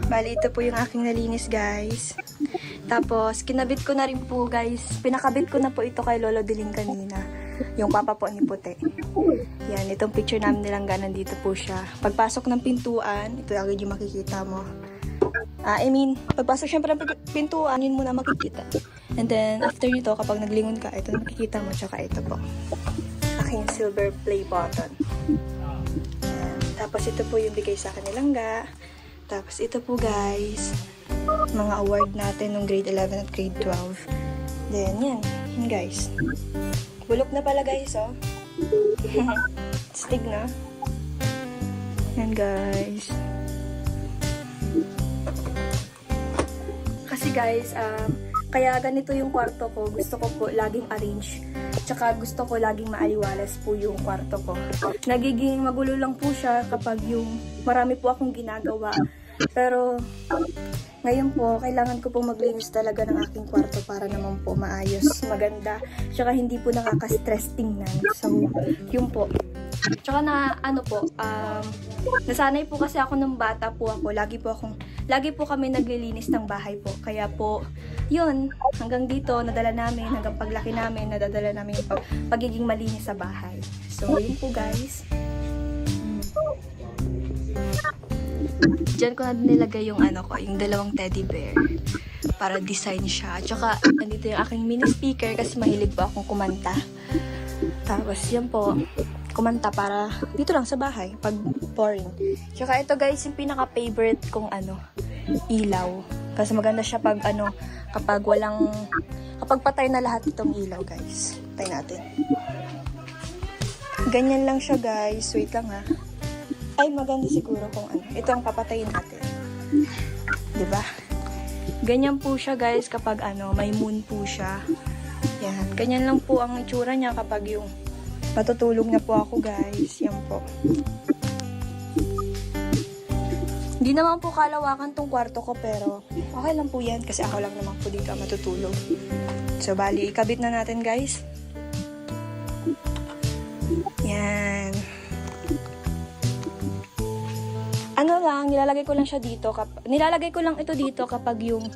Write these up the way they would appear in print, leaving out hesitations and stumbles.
Bali, ito po yung aking nalinis, guys. Tapos, kinabit ko na rin po, guys. Pinakabit ko na po ito kay Lolo Diling kanina. Yung papa po ni Puti. Yan, itong picture namin nilang ganan dito po siya. Pagpasok ng pintuan, ito agad yung makikita mo. Pagpasok syempre ng pintuan, yun muna makikita. And then, after nito, kapag naglingon ka, ito na makikita mo, tsaka ito po. Aking silver play button. Yan. Tapos, ito po yung bigay sa akin nilang ga. Tapos, ito po guys, mga award natin nung grade 11 at grade 12. Then, yan. Yan guys. Bulok na pala guys, oh. Stig na. Yan guys. Kasi guys, kaya ganito yung kwarto ko. Gusto ko po laging arrange. Tsaka gusto ko laging maaliwalas po yung kwarto ko. Nagiging magulo lang po siya kapag yung marami po akong ginagawa. Pero ngayon po, kailangan ko po maglinis talaga ng aking kwarto para naman po maayos, maganda. Tsaka hindi po nakaka-stress tingnan. So, yun po. Tsaka nasanay po kasi ako nung bata po ako. Lagi po kami naglilinis ng bahay po. Kaya po, yun, hanggang dito, nadala namin, hanggang paglaki namin, nadadala namin yung pagiging malinis sa bahay. So, yun po guys. Diyan ko na nilagay yung yung dalawang teddy bear para design siya. Tsaka, nandito yung aking mini speaker kasi mahilig po akong kumanta. Tapos, yan po, kumanta para dito lang sa bahay, pag pouring. Tsaka, ito guys, yung pinaka-favorite kong ilaw. Kasi maganda siya pag kapag patay na lahat itong ilaw guys. Patay natin. Ganyan lang siya guys. Wait lang ha. Ay, maganda siguro kung ito ang papatayin natin. Diba? Ganyan po siya guys kapag may moon po siya. Yan. Ganyan lang po ang itsura niya kapag yung matutulog na po ako guys. Yan po. Hindi naman po kalawakan tong kwarto ko pero okay lang po yan kasi ako lang naman po dito matutulog. So, bali, ikabit na natin guys. Yan. Nilalagay ko lang siya dito. Nilalagay ko lang ito dito kapag yung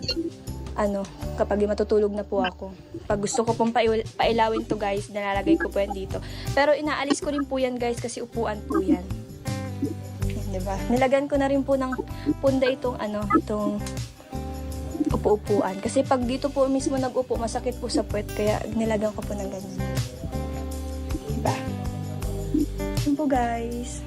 matutulog na po ako. Pag gusto ko pong pailawin to guys, nilalagay ko po yan dito. Pero inaalis ko rin po yan guys kasi upuan po yan. Diba? Nilagyan ko na rin po ng punda itong upo-upuan. Kasi pag dito po mismo nag-upo, masakit po sa puwet. Kaya nilagyan ko po ng ganyan. Diba? Yun po guys.